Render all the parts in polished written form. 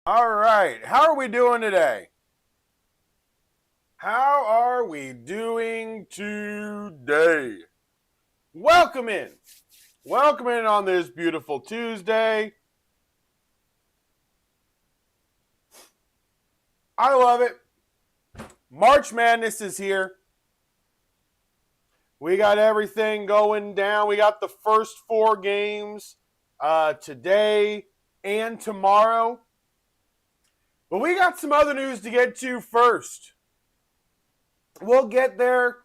All right, how are we doing today? How are we doing today? Welcome in. Welcome in on this beautiful Tuesday. I love it. March Madness is here. We got everything going down. We got the first 4 games today and tomorrow. But we got some other news to get to first. We'll get there.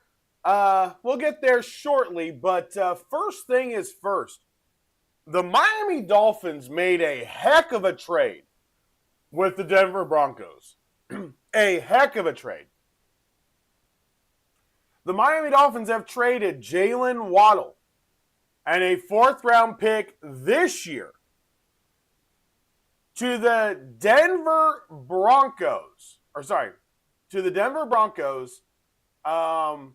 We'll get there shortly. But first thing is first. The Miami Dolphins made a heck of a trade with the Denver Broncos. A heck of a trade. The Miami Dolphins have traded Jalen Waddle and a 4th-round pick this year to the Denver Broncos. To the Denver Broncos. And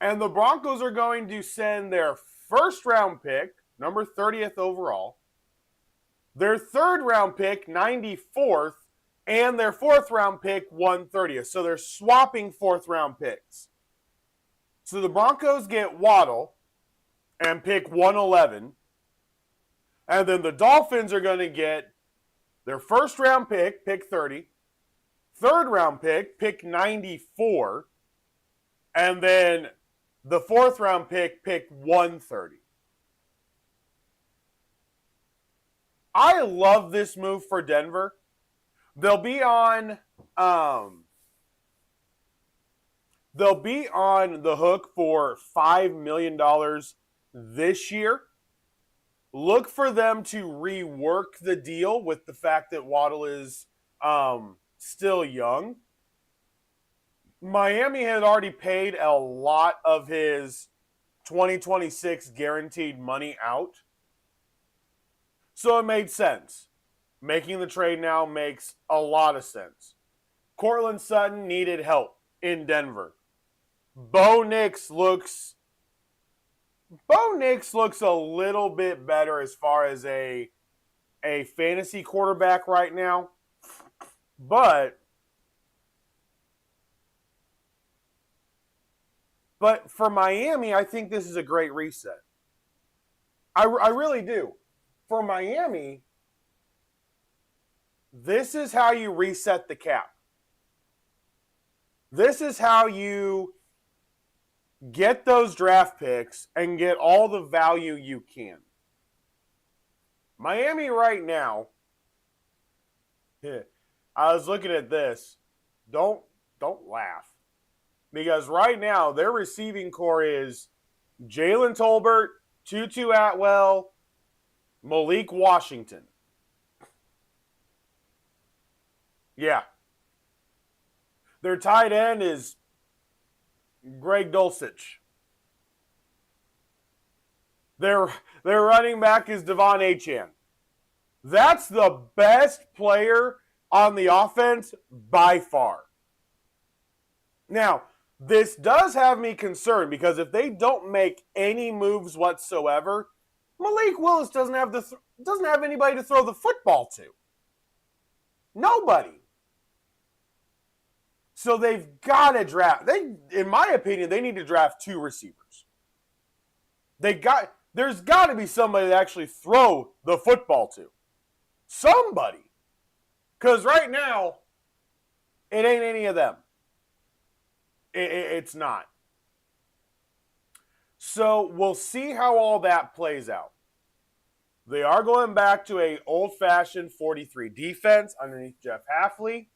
the Broncos are going to send their 1st-round pick, number 30th overall, their 3rd-round pick, 94th, and their 4th-round pick, 130th. So they're swapping 4th-round picks. So the Broncos get Waddle and pick 111. And then the Dolphins are going to get Their first round pick, pick 30. Third round pick, pick 94. And then the fourth round pick, pick 130. I love this move for Denver. They'll be on the hook for $5 million this year. Look for them to rework the deal with the fact that Waddle is still young. Miami had already paid a lot of his 2026 guaranteed money out. So it made sense. Making the trade now makes a lot of sense. Courtland Sutton needed help in Denver. Bo Nix looks a little bit better as far as a fantasy quarterback right now. But for Miami, I think this is a great reset. I really do. For Miami, this is how you reset the cap. This is how you get those draft picks and get all the value you can. Miami right now, I was looking at this. Don't laugh. Because right now, their receiving core is Jalen Tolbert, Tutu Atwell, Malik Washington. Yeah. Their tight end is Greg Dulcich. Their running back is Devon Achane. That's the best player on the offense by far. Now, this does have me concerned because if they don't make any moves whatsoever, Malik Willis doesn't have anybody to throw the football to. Nobody. So they've got to draft. In my opinion, they need to draft 2 receivers. There's got to be somebody to actually throw the football to. Somebody. Because right now, it ain't any of them. It's not. So we'll see how all that plays out. They are going back to an old-fashioned 43 defense underneath Jeff Hafley,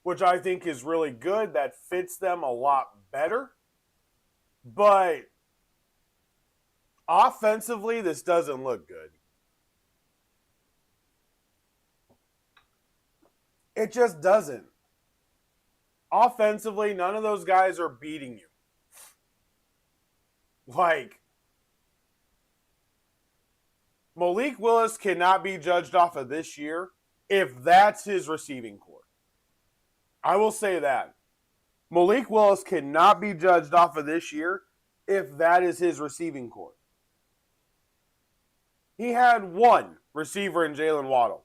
which I think is really good. That fits them a lot better. But offensively, this doesn't look good. It just doesn't. Offensively, none of those guys are beating you. Like, Malik Willis cannot be judged off of this year if that's his receiving core. I will say that. Malik Willis cannot be judged off of this year if that is his receiving core. He had one receiver in Jalen Waddle.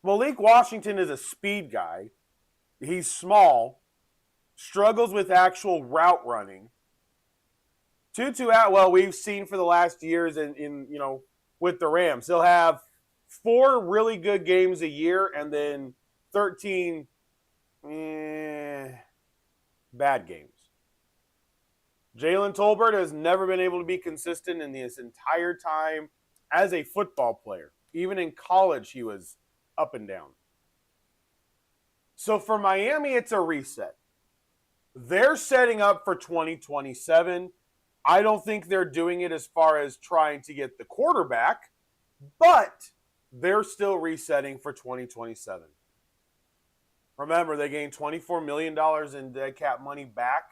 Malik Washington is a speed guy. He's small, struggles with actual route running. Tutu Atwell, we've seen for the last years in with the Rams. He'll have 4 really good games a year and then 13 bad games. Jalen Tolbert has never been able to be consistent in this entire time as a football player. Even in college, he was up and down. So for Miami, it's a reset. They're setting up for 2027. I don't think they're doing it as far as trying to get the quarterback, but they're still resetting for 2027. Remember, they gained $24 million in dead cap money back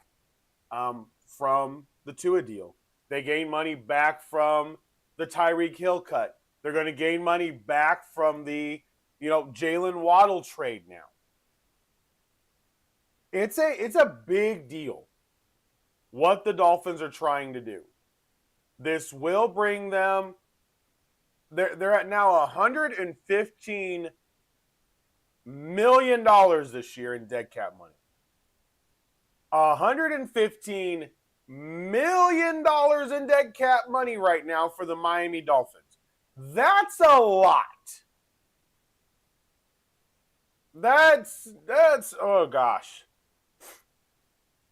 from the Tua deal. They gained money back from the Tyreek Hill cut. They're going to gain money back from the Jalen Waddle trade now. It's a big deal what the Dolphins are trying to do. This will bring them. They're at now $115 million this year in dead cap money. $115 million in dead cap money right now for the Miami Dolphins. That's a lot. That's oh gosh.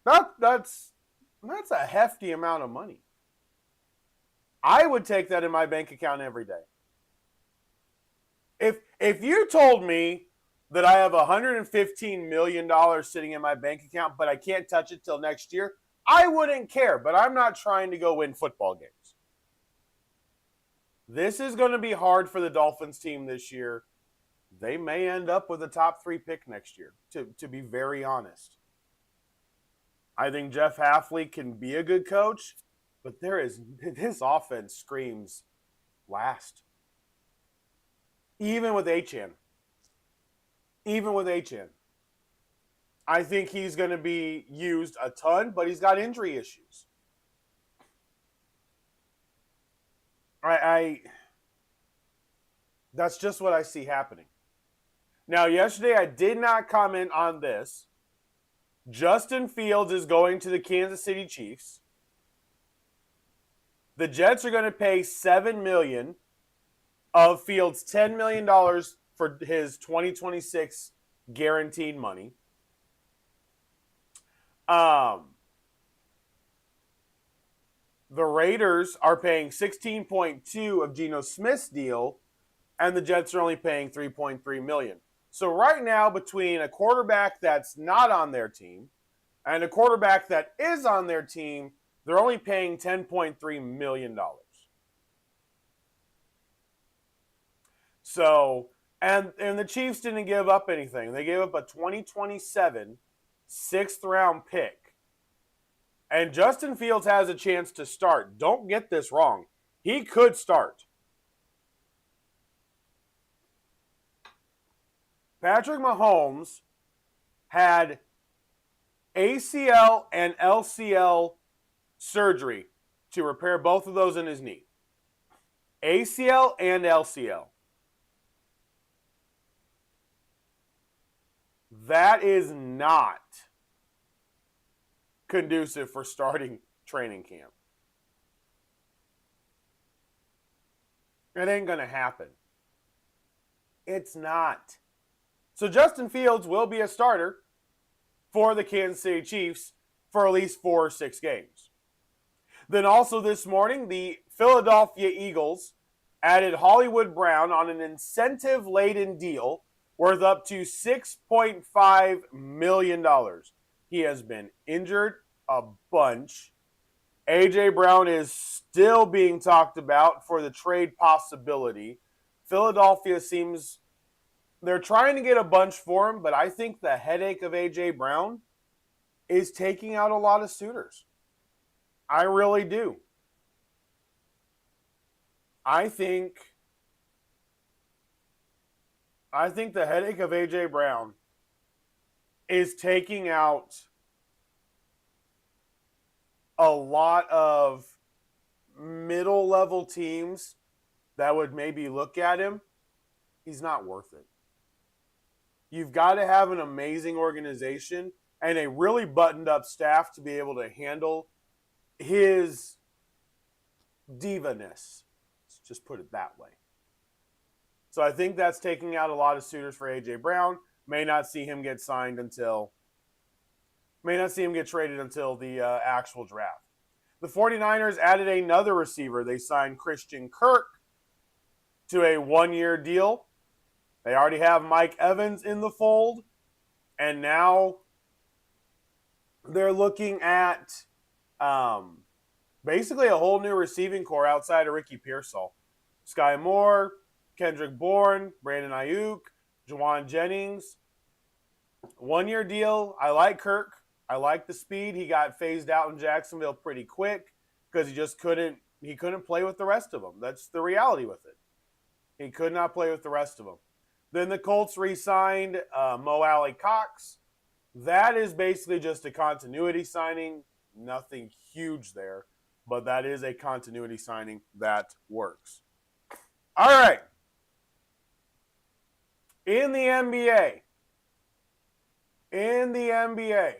That's a hefty amount of money. I would take that in my bank account every day. If you told me that I have $115 million sitting in my bank account, but I can't touch it till next year, I wouldn't care, but I'm not trying to go win football games. This is going to be hard for the Dolphins team this year. They may end up with a top 3 pick next year, to be very honest. I think Jeff Hafley can be a good coach, but this offense screams last. Even with Achane. I think he's going to be used a ton, but he's got injury issues. That's just what I see happening. Now, yesterday I did not comment on this. Justin Fields is going to the Kansas City Chiefs. The Jets are going to pay $7 million of Fields' $10 million for his 2026 guaranteed money. The Raiders are paying 16.2 of Geno Smith's deal, and the Jets are only paying $3.3 million. So right now, between a quarterback that's not on their team and a quarterback that is on their team, they're only paying $10.3 million. So, and the Chiefs didn't give up anything. They gave up a 2027 6th-round pick. And Justin Fields has a chance to start. Don't get this wrong. He could start. Patrick Mahomes had ACL and LCL surgery to repair both of those in his knee. ACL and LCL. That is not conducive for starting training camp. It ain't going to happen. It's not. So Justin Fields will be a starter for the Kansas City Chiefs for at least 4 or 6 games. Then also this morning, the Philadelphia Eagles added Hollywood Brown on an incentive-laden deal worth up to $6.5 million. He has been injured a bunch. A.J. Brown is still being talked about for the trade possibility. Philadelphia seems they're trying to get a bunch for him, but I think the headache of A.J. Brown is taking out a lot of suitors. I really do. I think the headache of A.J. Brown is taking out a lot of middle-level teams that would maybe look at him. He's not worth it. You've got to have an amazing organization and a really buttoned-up staff to be able to handle his diva-ness. Let's just put it that way. So I think that's taking out a lot of suitors for A.J. Brown. May not see him get traded until the actual draft. The 49ers added another receiver. They signed Christian Kirk to a 1-year deal. They already have Mike Evans in the fold. And now they're looking at basically a whole new receiving core outside of Ricky Pearsall. Sky Moore, Kendrick Bourne, Brandon Ayuk, Juwan Jennings. 1-year deal. I like Kirk. I like the speed. He got phased out in Jacksonville pretty quick because he just couldn't play with the rest of them. That's the reality with it. He could not play with the rest of them. Then the Colts re-signed Mo Alley-Cox. That is basically just a continuity signing. Nothing huge there, but that is a continuity signing that works. All right. In the NBA.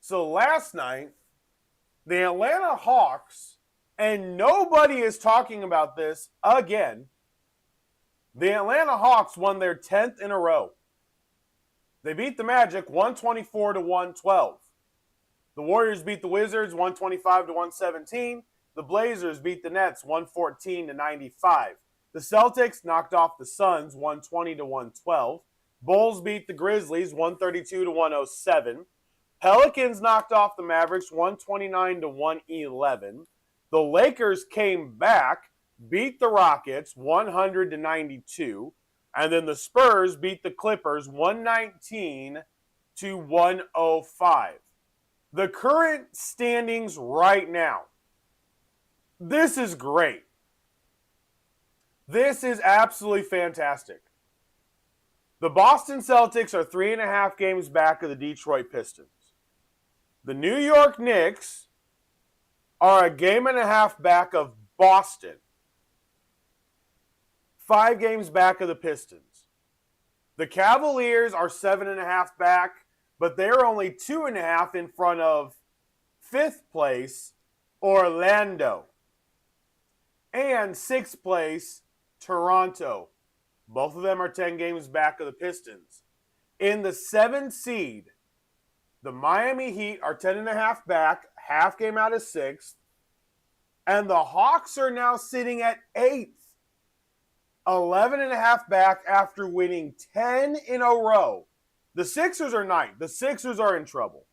So last night, The Atlanta Hawks, and nobody is talking about this again, the Atlanta Hawks won their 10th in a row. They beat the Magic 124 to 112. The Warriors beat the Wizards 125 to 117. The Blazers beat the Nets 114 to 95. The Celtics knocked off the Suns 120 to 112. Bulls beat the Grizzlies 132 to 107. Pelicans knocked off the Mavericks 129 to 111. The Lakers came back, beat the Rockets 100 to 92. And then the Spurs beat the Clippers 119 to 105. The current standings right now. This is great. This is absolutely fantastic. The Boston Celtics are 3.5 games back of the Detroit Pistons. The New York Knicks are a game and a half back of Boston. 5 games back of the Pistons. The Cavaliers are 7.5 back, but they're only 2.5 in front of 5th place, Orlando. And 6th place, Toronto. Both of them are 10 games back of the Pistons. In the 7th seed, the Miami Heat are 10.5 back, half game out of 6th. And the Hawks are now sitting at 8th. 11.5 back after winning 10 in a row. The Sixers are 9th. The Sixers are in trouble.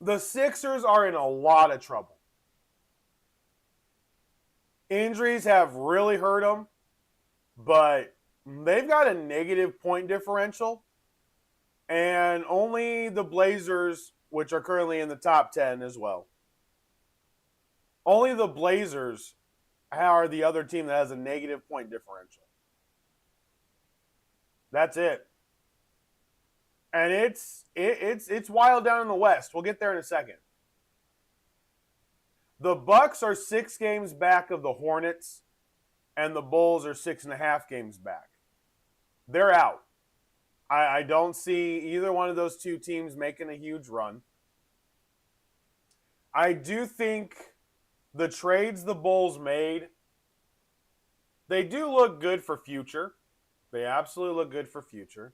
The Sixers are in a lot of trouble. Injuries have really hurt them, but they've got a negative point differential, and only the Blazers, which are currently in the top 10 as well. Only the Blazers are the other team that has a negative point differential. That's it. And it's wild down in the West. We'll get there in a second. The Bucks are 6 games back of the Hornets, and the Bulls are 6.5 games back. They're out. I don't see either one of those two teams making a huge run. I do think the trades the Bulls made, they do look good for future. They absolutely look good for future.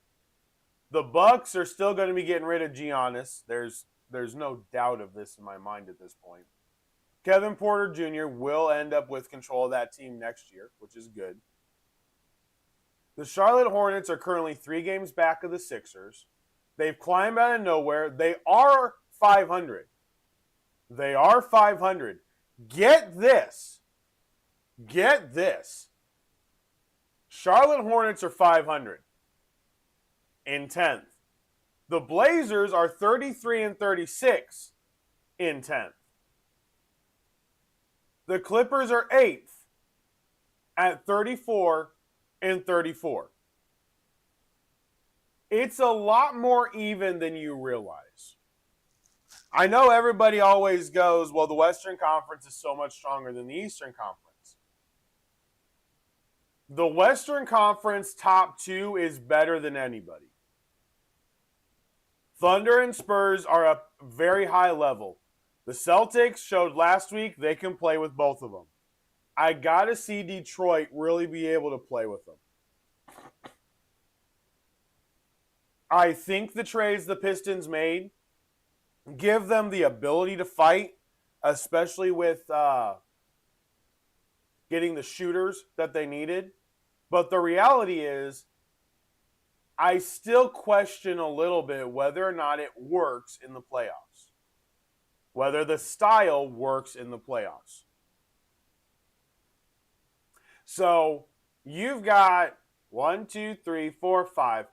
The Bucks are still going to be getting rid of Giannis. There's no doubt of this in my mind at this point. Kevin Porter Jr. will end up with control of that team next year, which is good. The Charlotte Hornets are currently 3 games back of the Sixers. They've climbed out of nowhere. They are 500. They are 500. Get this. Get this. Charlotte Hornets are 500 in 10th. The Blazers are 33 and 36 in 10th. The Clippers are 8th at 34 and 34. It's a lot more even than you realize. I know everybody always goes, well, the Western Conference is so much stronger than the Eastern Conference. The Western Conference top 2 is better than anybody. Thunder and Spurs are a very high level. The Celtics showed last week they can play with both of them. I got to see Detroit really be able to play with them. I think the trades the Pistons made give them the ability to fight, especially with getting the shooters that they needed. But the reality is, I still question a little bit whether or not it works in the playoffs. Whether the style works in the playoffs. So, you've got 1, 2, 3, 4, 5.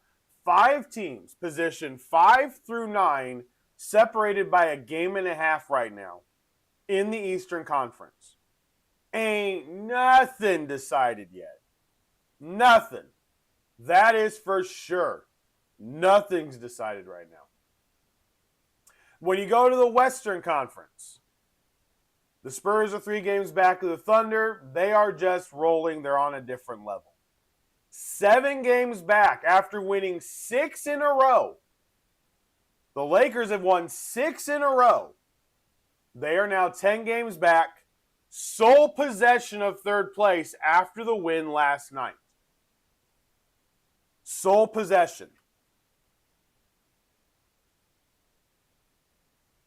5 teams, positioned 5 through 9, separated by a game and a half right now in the Eastern Conference. Ain't nothing decided yet. Nothing. That is for sure. Nothing's decided right now. When you go to the Western Conference, the Spurs are 3 games back of the Thunder. They are just rolling. They're on a different level. 7 games back after winning 6 in a row. The Lakers have won 6 in a row. They are now 10 games back, sole possession of third place after the win last night. Sole possession.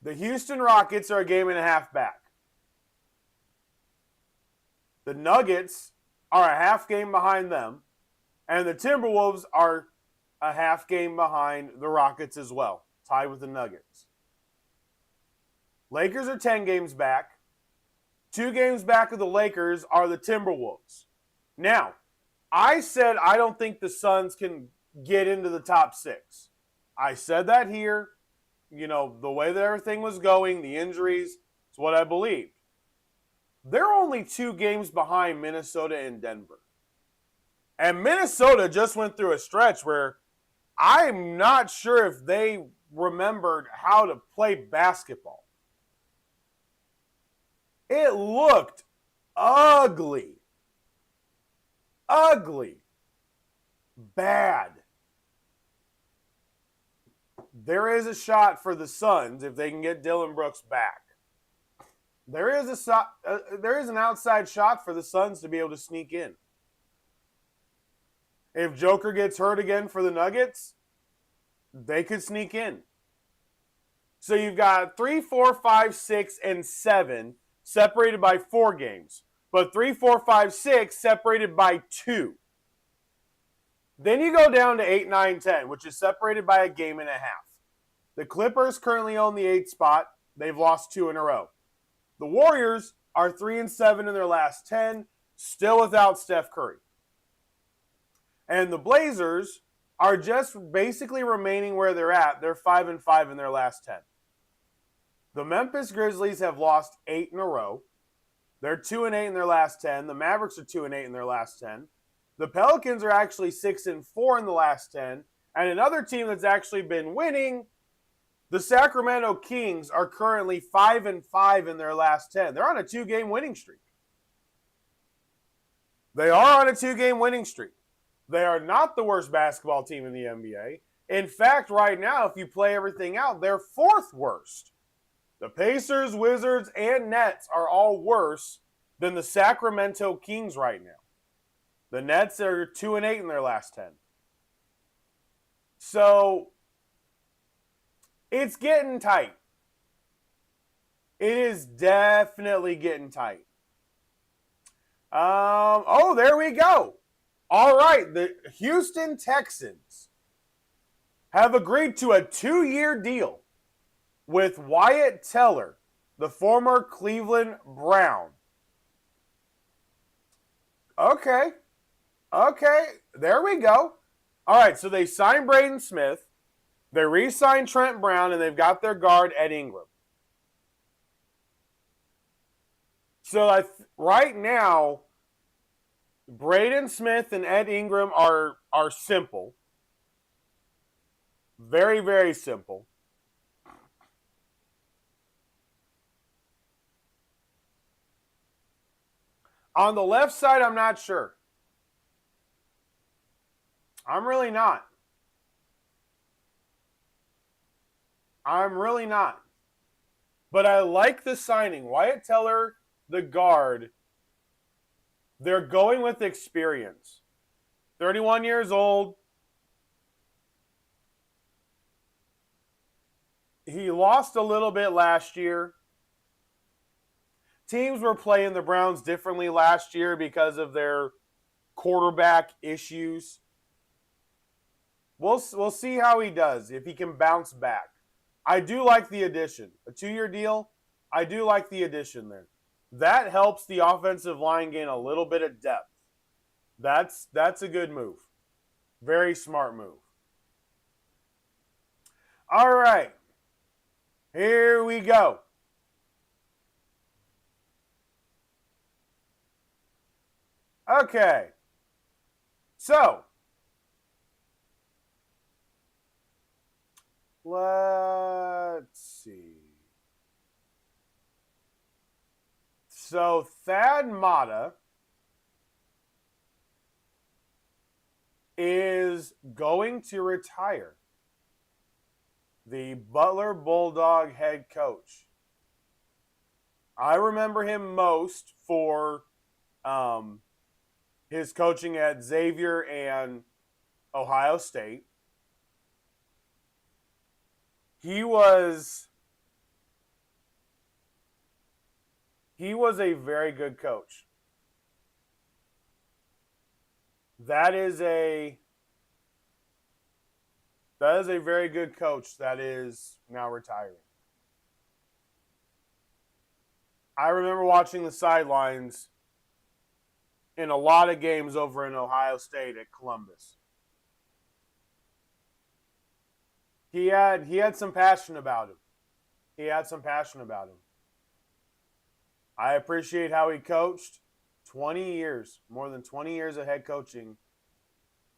The Houston Rockets are a game and a half back. The Nuggets are a half game behind them, and the Timberwolves are a half game behind the Rockets as well, tied with the Nuggets. Lakers are 10 games back. 2 games back of the Lakers are the Timberwolves. Now, I said I don't think the Suns can get into the top 6. I said that here. You know, the way that everything was going, the injuries, it's what I believed. They're only 2 games behind Minnesota and Denver. And Minnesota just went through a stretch where I'm not sure if they remembered how to play basketball. It looked ugly. Ugly. Bad. There is a shot for the Suns if they can get Dillon Brooks back. There is an outside shot for the Suns to be able to sneak in. If Joker gets hurt again for the Nuggets, they could sneak in. So you've got 3, 4, 5, 6, and 7 separated by 4 games. But 3, 4, 5, 6 separated by 2. Then you go down to 8, 9, 10, which is separated by a game and a half. The Clippers currently own the 8th spot. They've lost 2 in a row. The Warriors are 3 and 7 in their last 10, still without Steph Curry. And the Blazers are just basically remaining where they're at. They're 5 and 5 in their last 10. The Memphis Grizzlies have lost 8 in a row. They're 2 and 8 in their last 10. The Mavericks are 2 and 8 in their last 10. The Pelicans are actually 6 and 4 in the last 10. And another team that's actually been winning, the Sacramento Kings, are currently 5 and 5 in their last 10. They're on a 2-game winning streak. They are on a 2-game winning streak. They are not the worst basketball team in the NBA. In fact, right now, if you play everything out, they're 4th worst. The Pacers, Wizards, and Nets are all worse than the Sacramento Kings right now. The Nets are 2 and 8 in their last 10. So, it's getting tight. It is definitely getting tight. There we go. All right, the Houston Texans have agreed to a 2-year deal with Wyatt Teller, the former Cleveland Brown. Okay, there we go. All right, so they signed Braden Smith, they re-signed Trent Brown, and they've got their guard, Ed Ingram. So right now, Braden Smith and Ed Ingram are simple. Very, very simple. On the left side, I'm not sure. I'm really not. But I like the signing. Wyatt Teller, the guard, they're going with experience. 31 years old. He lost a little bit last year. Teams were playing the Browns differently last year because of their quarterback issues. We'll see how he does, if he can bounce back. I do like the addition. A 2-year deal, I do like the addition there. That helps the offensive line gain a little bit of depth. That's a good move. Very smart move. All right. Here we go. Okay. So, let's see. So, Thad Matta is going to retire. the Butler Bulldog head coach. I remember him most for his coaching at Xavier and Ohio State. He was a very good coach. That is a very good coach that is now retiring. I remember watching the sidelines in a lot of games over in Ohio State at Columbus. He had some passion about him. I appreciate how he coached. 20 years, more than 20 years of head coaching,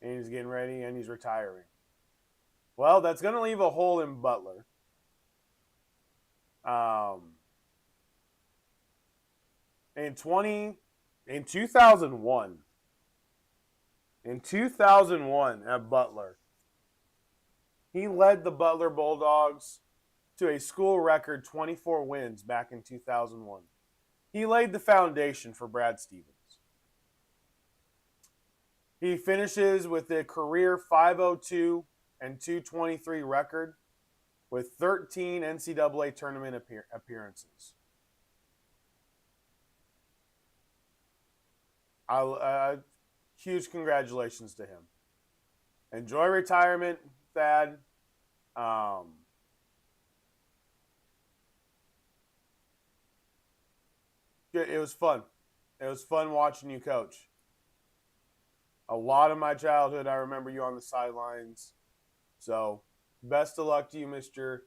and he's getting ready and he's retiring. Well, that's going to leave a hole in Butler. In 2001 at Butler, he led the Butler Bulldogs to a school record 24 wins back in 2001. He laid the foundation for Brad Stevens. He finishes with a career 502 and 223 record with 13 NCAA tournament appearances. Huge congratulations to him. Enjoy retirement, Thad. It was fun. It was fun watching you coach. A lot of my childhood, I remember you on the sidelines. So, best of luck to you, Mr.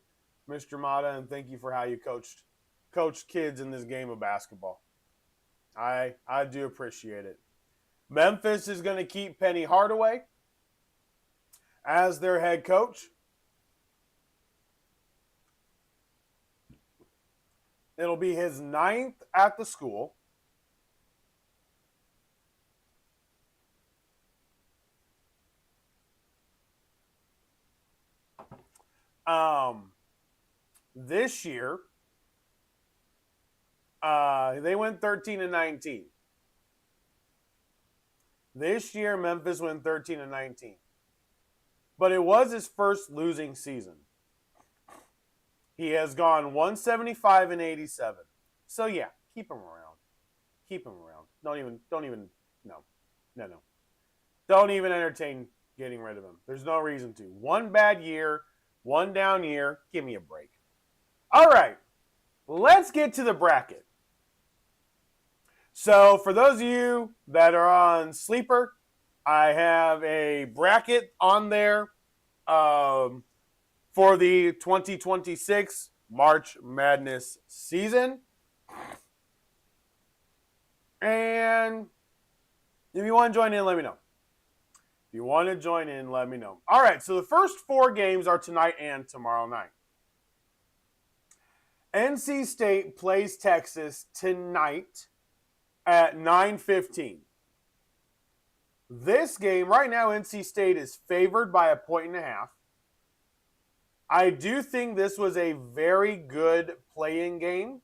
Mata, and thank you for how you coached kids in this game of basketball. I do appreciate it. Memphis is going to keep Penny Hardaway as their head coach. It'll be his 9th at the school. This year, they went 13-19. This year, Memphis went 13-19. But it was his first losing season. He has gone 175-87. So yeah, keep him around. Don't even no. Don't even entertain getting rid of him. There's no reason to. One bad year, one down year. Give me a break. All right, let's get to the bracket. So for those of you that are on Sleeper, I have a bracket on there for the 2026 March Madness season. And if you want to join in, let me know. All right, so the first 4 games are tonight and tomorrow night. NC State plays Texas tonight at 9:15. This game, right now, NC State is favored by 1.5. I do think this was a very good play-in game.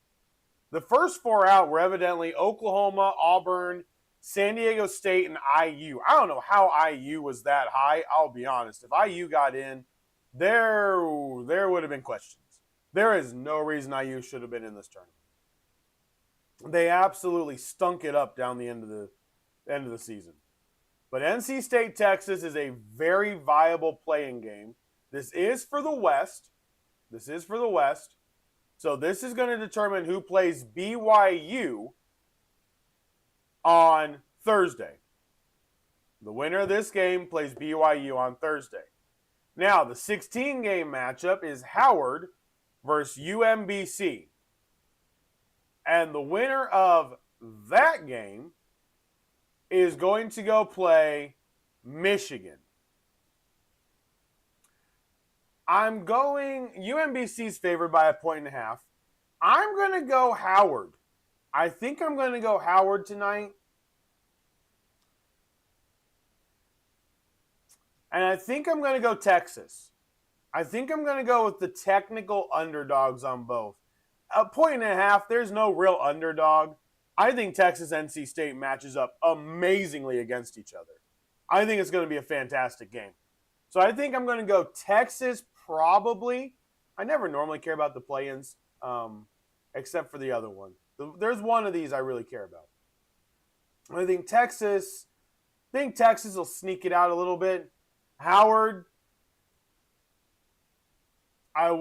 The first 4 out were evidently Oklahoma, Auburn, San Diego State, and IU. I don't know how IU was that high. I'll be honest. If IU got in, there would have been questions. There is no reason IU should have been in this tournament. They absolutely stunk it up down the end of the season. But NC State Texas is a very viable play-in game. This is for the West. So this is going to determine who plays BYU on Thursday. The winner of this game plays BYU on Thursday. Now, the 16-game matchup is Howard versus UMBC. And the winner of that game is going to go play Michigan. UMBC's favored by 1.5. I'm going to go Howard. I think I'm going to go Howard tonight. And I think I'm going to go Texas. I think I'm going to go with the technical underdogs on both. 1.5 there's no real underdog. I think Texas NC State matches up amazingly against each other. I think it's going to be a fantastic game. So I think I'm going to go Texas probably. I never normally care about the play-ins, except for the other one. There's one of these I really care about. I think Texas will sneak it out a little bit. Howard, I've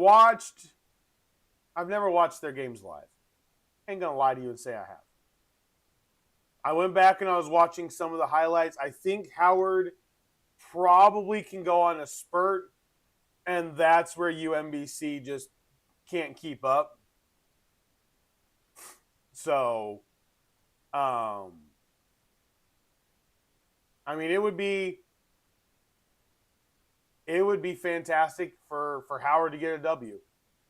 never watched their games live. Ain't going to lie to you and say I have. I went back and I was watching some of the highlights. I think Howard probably can go on a spurt, and that's where UMBC just can't keep up. So, I mean, it would be fantastic for Howard to get a W.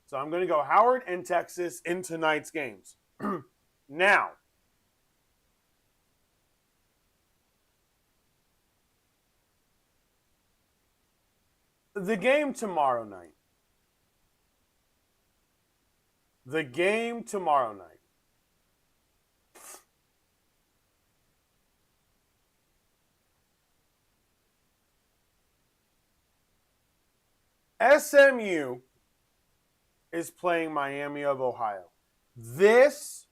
So I'm going to go Howard and Texas in tonight's games. Now, the game tomorrow night. SMU is playing Miami of Ohio. This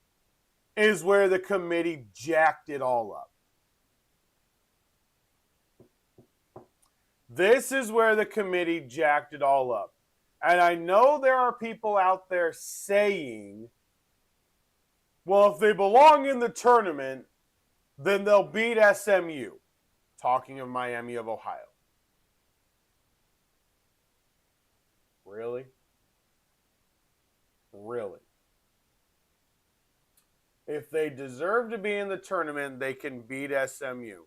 is where the committee jacked it all up. And I know there are people out there saying, well, if they belong in the tournament, then they'll beat SMU. Talking of Miami of Ohio. Really? If they deserve to be in the tournament, they can beat SMU.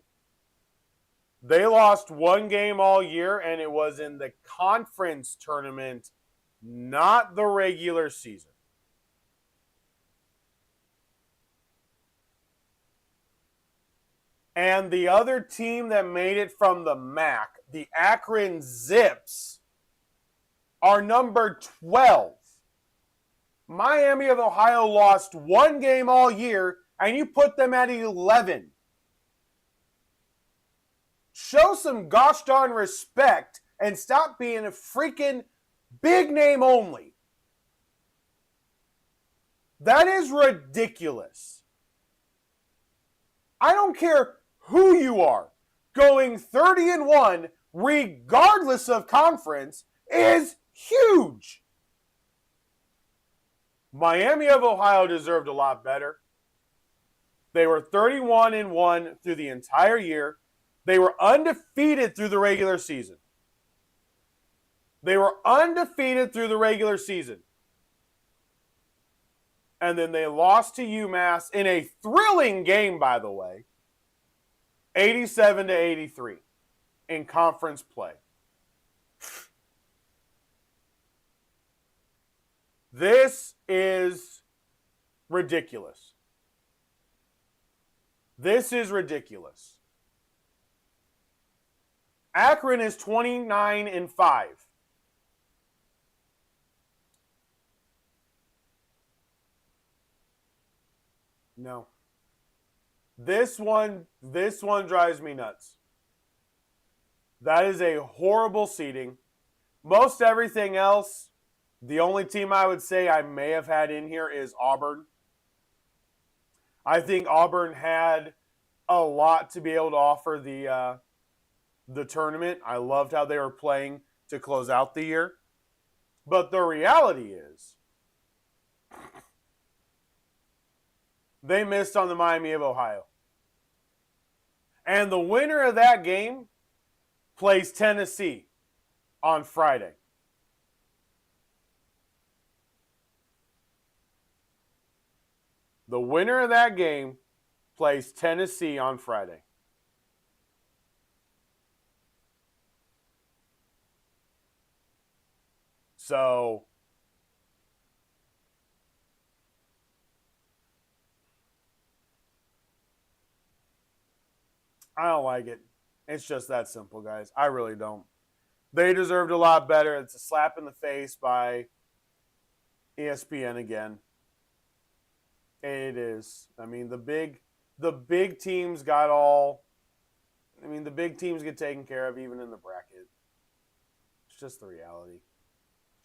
They lost one game all year, and it was in the conference tournament, not the regular season. And the other team that made it from the MAC, the Akron Zips, are number 12. Miami of Ohio lost one game all year, and you put them at 11. Show some gosh darn respect and stop being a freaking big name only. That is ridiculous. I don't care who you are. Going 30-1, regardless of conference, is huge. Miami of Ohio deserved a lot better. They were 31-1 through the entire year. They were undefeated through the regular season. And then they lost to UMass in a thrilling game, by the way, 87-83 in conference play. This is ridiculous. Akron is 29-5. No. This one drives me nuts. That is a horrible seeding. Most everything else, the only team I would say I may have had in here is Auburn. I think Auburn had a lot to be able to offer the tournament. I loved how they were playing to close out the year. But the reality is, they missed on the Miami of Ohio. And the winner of that game plays Tennessee on Friday. The winner of that game plays Tennessee on Friday. So, I don't like it. It's just that simple, guys. I really don't. They deserved a lot better. It's a slap in the face by ESPN again. It is. I mean, the big teams got all. I mean, the big teams get taken care of even in the bracket. It's just the reality.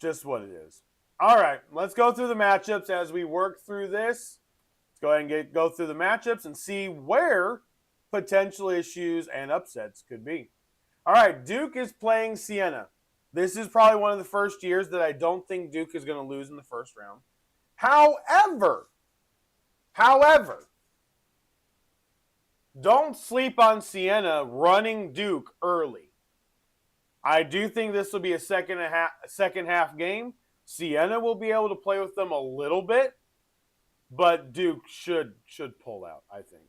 Just what it is. All right, let's go through the matchups as we work through this. Let's go ahead and go through the matchups and see where potential issues and upsets could be. All right, Duke is playing Siena. This is probably one of the first years that I don't think Duke is going to lose in the first round. However, don't sleep on Siena running Duke early. I do think this will be a second half game. Siena will be able to play with them a little bit, but Duke should pull out, I think.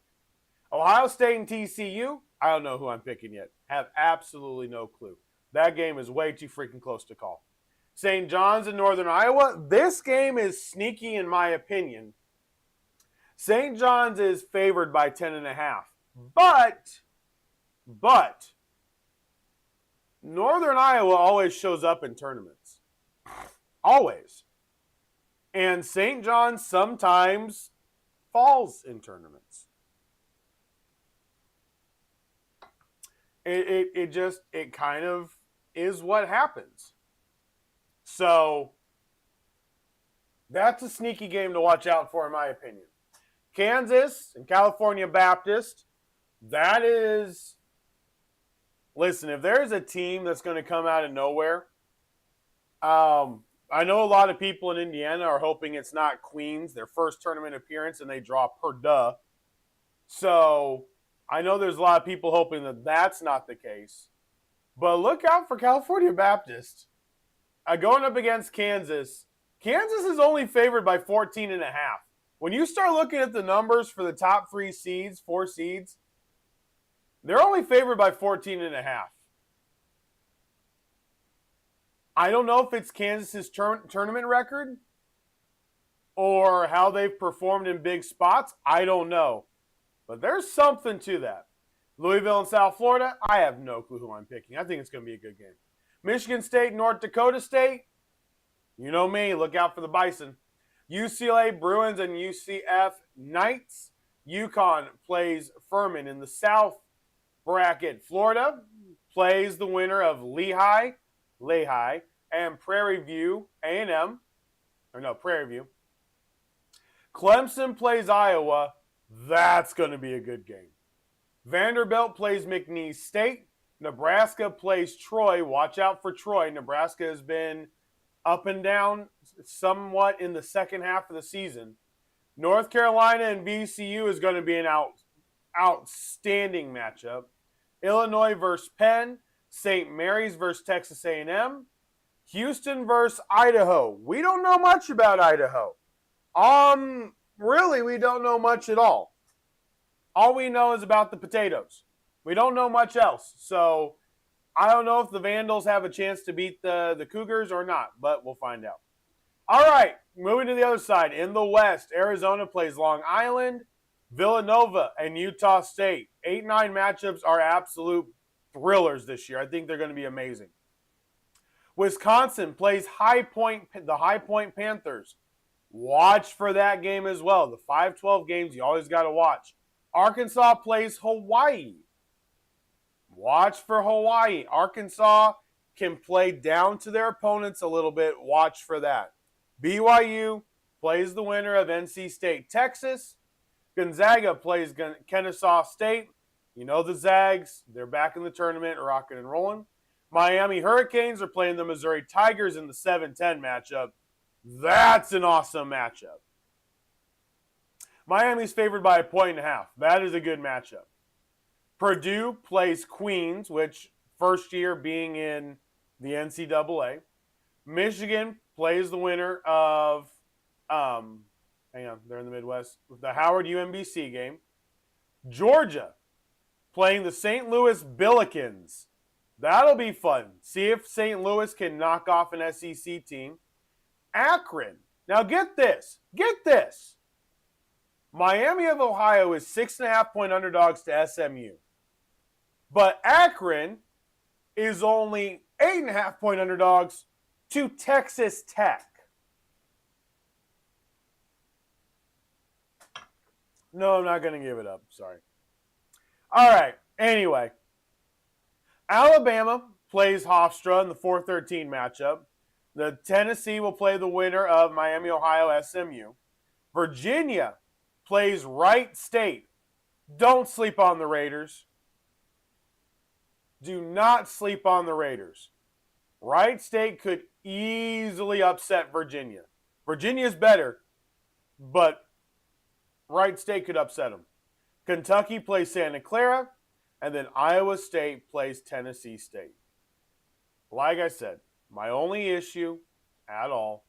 Ohio State and TCU, I don't know who I'm picking yet. Have absolutely no clue. That game is way too freaking close to call. St. John's and Northern Iowa, this game is sneaky in my opinion. St. John's is favored by 10.5. But Northern Iowa always shows up in tournaments. Always. And St. John's sometimes falls in tournaments. It kind of is what happens. So that's a sneaky game to watch out for, in my opinion. Kansas and California Baptist, that is, listen, if there's a team that's going to come out of nowhere, I know a lot of people in Indiana are hoping it's not Queens, their first tournament appearance, and they draw Purdue. So I know there's a lot of people hoping that that's not the case. But look out for California Baptist. Going up against Kansas, Kansas is only favored by 14.5. When you start looking at the numbers for the top 4 seeds, they're only favored by 14.5. I don't know if it's Kansas's tournament record or how they've performed in big spots. I don't know. But there's something to that. Louisville and South Florida, I have no clue who I'm picking. I think it's going to be a good game. Michigan State, North Dakota State, you know me, look out for the Bison. UCLA Bruins and UCF Knights. UConn plays Furman in the South bracket. Florida plays the winner of Lehigh, and Prairie View A&M. Prairie View. Clemson plays Iowa. That's going to be a good game. Vanderbilt plays McNeese State. Nebraska plays Troy. Watch out for Troy. Nebraska has been up and down somewhat in the second half of the season. North Carolina and VCU is going to be an outstanding matchup. Illinois versus Penn. St. Mary's versus Texas A&M. Houston versus Idaho. We don't know much about Idaho. Really, we don't know much at all. All we know is about the potatoes. We don't know much else. So I don't know if the Vandals have a chance to beat the Cougars or not, but we'll find out. All right, moving to the other side. In the West, Arizona plays Long Island, Villanova, and Utah State. 8-9 matchups are absolute thrillers this year. I think they're going to be amazing. Wisconsin plays the High Point Panthers. Watch for that game as well. The 5-12 games you always got to watch. Arkansas plays Hawaii. Watch for Hawaii. Arkansas can play down to their opponents a little bit. Watch for that. BYU plays the winner of NC State, Texas. Gonzaga plays Kennesaw State. You know the Zags. They're back in the tournament, rocking and rolling. Miami Hurricanes are playing the Missouri Tigers in the 7-10 matchup. That's an awesome matchup. Miami's favored by 1.5. That is a good matchup. Purdue plays Queens, which first year being in the NCAA. Michigan plays the winner of, they're in the Midwest, the Howard UMBC game. Georgia playing the St. Louis Billikens. That'll be fun. See if St. Louis can knock off an SEC team. Akron. Now get this. Miami of Ohio is 6.5-point underdogs to SMU. But Akron is only 8.5-point underdogs to Texas Tech. No, I'm not going to give it up. Sorry. All right. Anyway, Alabama plays Hofstra in the 4-13 matchup. The Tennessee will play the winner of Miami, Ohio, SMU. Virginia plays Wright State. Don't sleep on the Raiders. Do not sleep on the Raiders. Wright State could easily upset Virginia. Virginia's better, but Wright State could upset them. Kentucky plays Santa Clara, and then Iowa State plays Tennessee State. Like I said, my only issue at all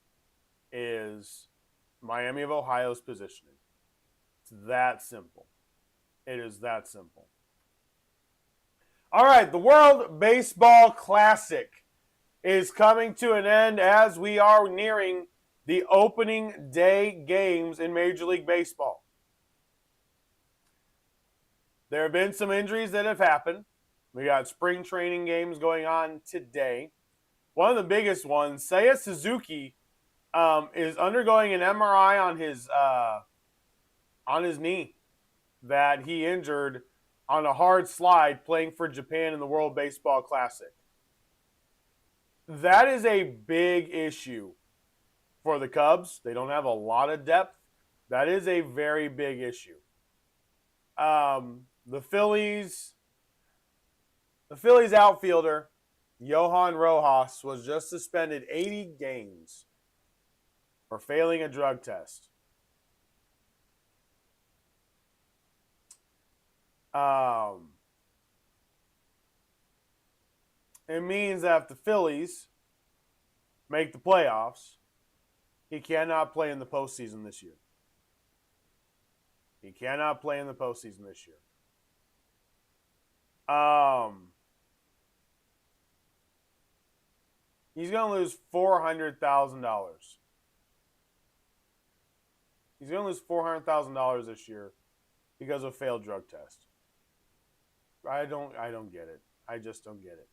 is Miami of Ohio's positioning. It's that simple. It is that simple. All right, the World Baseball Classic is coming to an end as we are nearing the opening day games in Major League Baseball. There have been some injuries that have happened. We got spring training games going on today. One of the biggest ones, Seiya Suzuki, is undergoing an MRI on his knee that he injured on a hard slide playing for Japan in the World Baseball Classic. That is a big issue for the Cubs. They don't have a lot of depth. That is a very big issue. The Phillies outfielder, Johan Rojas, was just suspended 80 games for failing a drug test. It means that if the Phillies make the playoffs, he cannot play in the postseason this year. He cannot play in the postseason this year. He's going to lose $400,000. He's going to lose $400,000 this year because of failed drug test. I don't get it. I just don't get it.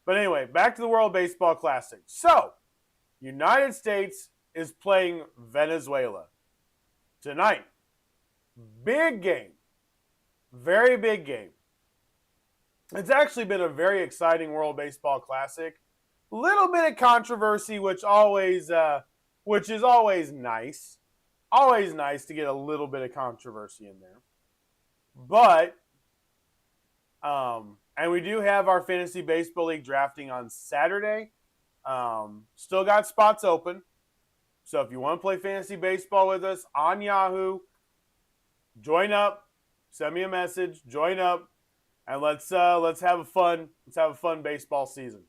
But anyway, back to the World Baseball Classic. So, United States is playing Venezuela tonight. Big game. Very big game. It's actually been a very exciting World Baseball Classic. Little bit of controversy, which is always nice. Always nice to get a little bit of controversy in there. But, and we do have our Fantasy Baseball League drafting on Saturday. Still got spots open. So if you want to play Fantasy Baseball with us on Yahoo, join up, send me a message, join up, and let's have a fun baseball season.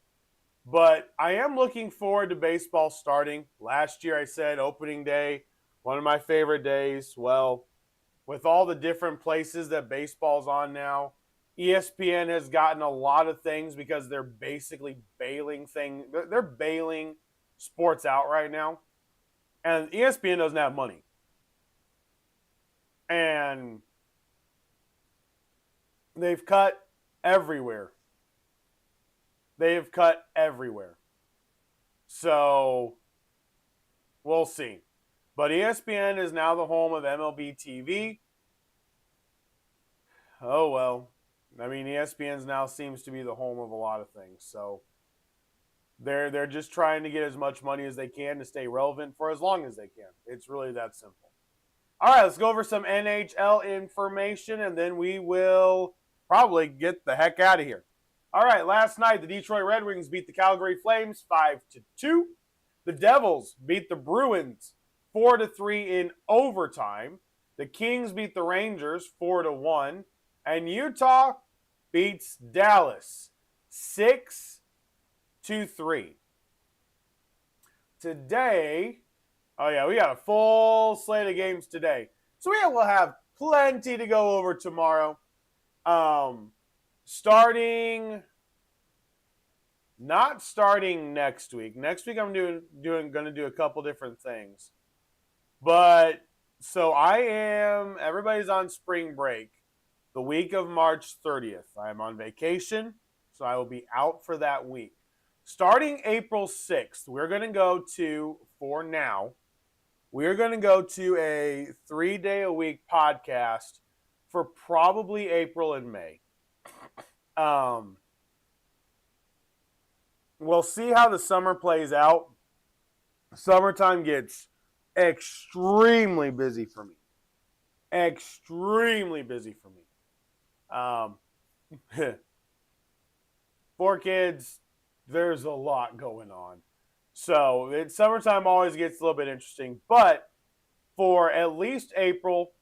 But I am looking forward to baseball starting. Last year I said opening day, one of my favorite days. Well, with all the different places that baseball's on now, ESPN has gotten a lot of things because they're basically bailing they're bailing sports out right now. And ESPN doesn't have money. And they've cut everywhere. They have cut everywhere. So, we'll see. But ESPN is now the home of MLB TV. Oh, well. I mean, ESPN now seems to be the home of a lot of things. So, they're just trying to get as much money as they can to stay relevant for as long as they can. It's really that simple. All right, let's go over some NHL information, and then we will probably get the heck out of here. All right, last night, the Detroit Red Wings beat the Calgary Flames 5-2. The Devils beat the Bruins 4-3 in overtime. The Kings beat the Rangers 4-1. And Utah beats Dallas 6-3. Today, we got a full slate of games today. So we will have plenty to go over tomorrow. Not starting next week. Next week I'm going to do a couple different things. But so everybody's on spring break the week of March 30th. I'm on vacation, so I will be out for that week. Starting April 6th, we're going to go to, for now, we're going to go to a 3-day-a-week podcast for probably April and May. We'll see how the summer plays out. Summertime gets extremely busy for me. Extremely busy for me. 4 kids, there's a lot going on. So summertime always gets a little bit interesting. But for at least April,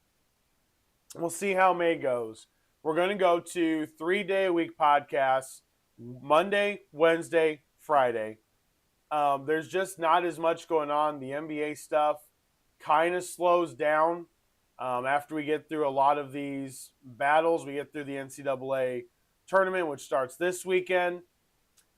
we'll see how May goes. We're going to go to 3-day-a-week podcasts, Monday, Wednesday, Friday. There's just not as much going on. The NBA stuff kind of slows down after we get through a lot of these battles. We get through the NCAA tournament, which starts this weekend,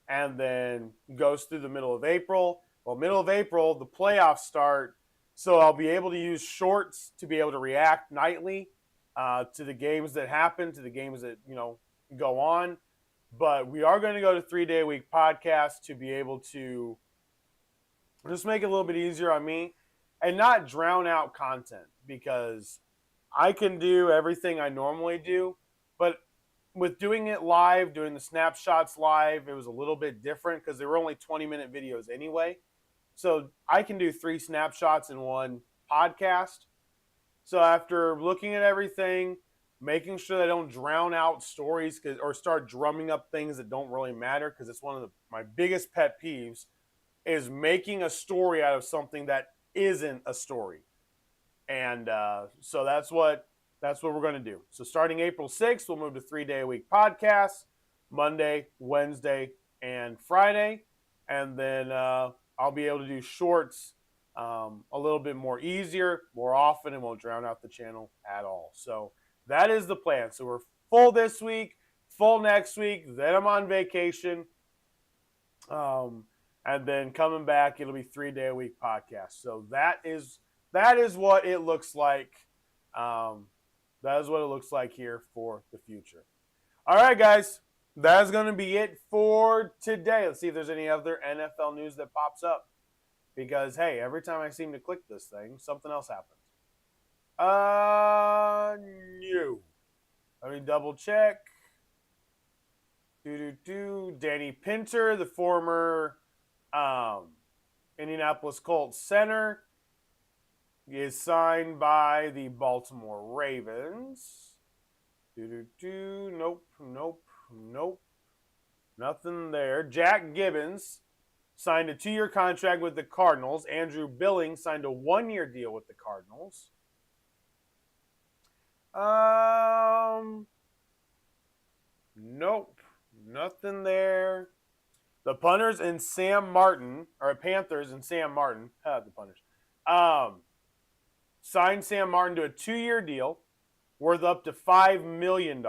and then goes through the middle of April. Well, middle of April, the playoffs start, so I'll be able to use shorts to be able to react nightly to the games that happen, to the games that go on. But we are going to go to 3-day-a-week podcasts to be able to just make it a little bit easier on me and not drown out content, because I can do everything I normally do, but with doing it live, doing the snapshots live, it was a little bit different because they were only 20-minute videos anyway. So I can do 3 snapshots in one podcast. So after looking at everything, making sure that I don't drown out stories or start drumming up things that don't really matter, because it's one of my biggest pet peeves is making a story out of something that isn't a story. And so that's what we're going to do. So starting April 6th, we'll move to 3-day-a-week podcasts, Monday, Wednesday, and Friday. And then I'll be able to do shorts a little bit more easier, more often, and won't drown out the channel at all. So that is the plan. So we're full this week, full next week. Then I'm on vacation. And then coming back, it'll be 3-day-a-week podcast. So that is what it looks like. That is what it looks like here for the future. All right, guys. That is going to be it for today. Let's see if there's any other NFL news that pops up. Because, hey, every time I seem to click this thing, something else happens. No. Let me double check. Danny Pinter, the former Indianapolis Colts center, is signed by the Baltimore Ravens. Nope. Nothing there. Jack Gibbons signed a 2-year contract with the Cardinals. Andrew Billings signed a 1-year deal with the Cardinals. Nope. Nothing there. The Panthers and Sam Martin signed Sam Martin to a 2-year deal worth up to $5 million.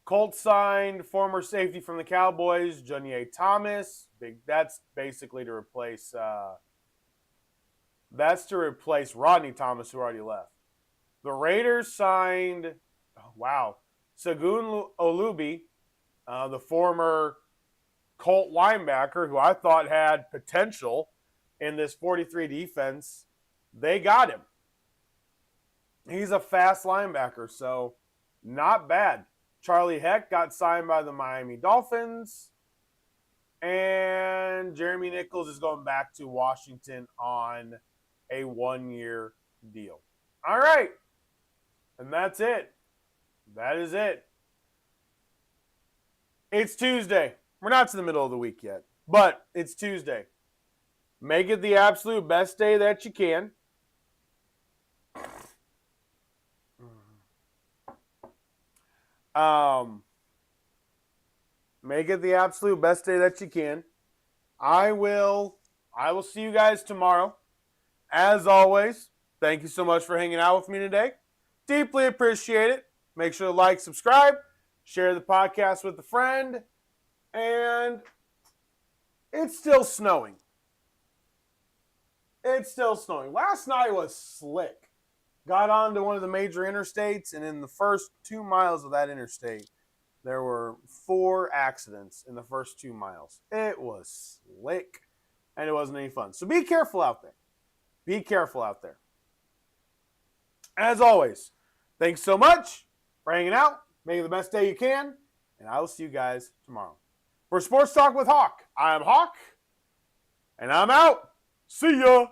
Colts signed former safety from the Cowboys, Junior Thomas. That's basically to replace Rodney Thomas, who already left. The Raiders signed, Segun Olubi, the former Colt linebacker, who I thought had potential in this 43 defense. They got him. He's a fast linebacker, so not bad. Charlie Heck got signed by the Miami Dolphins. And Jeremy Nichols is going back to Washington on a 1-year deal. All right. And that's it. That is it. It's Tuesday. We're not to the middle of the week yet, but it's Tuesday. Make it the absolute best day that you can. Make it the absolute best day that you can. I will see you guys tomorrow. As always, thank you so much for hanging out with me today. Deeply appreciate it. Make sure to like, subscribe, share the podcast with a friend. And it's still snowing. Last night was slick. Got onto one of the major interstates, and in the first 2 miles of that interstate, there were 4 accidents in the first 2 miles. It was slick, and it wasn't any fun. So be careful out there. Be careful out there. As always, thanks so much for hanging out. Make it the best day you can, and I will see you guys tomorrow. For Sports Talk with Hawk, I am Hawk, and I'm out. See ya.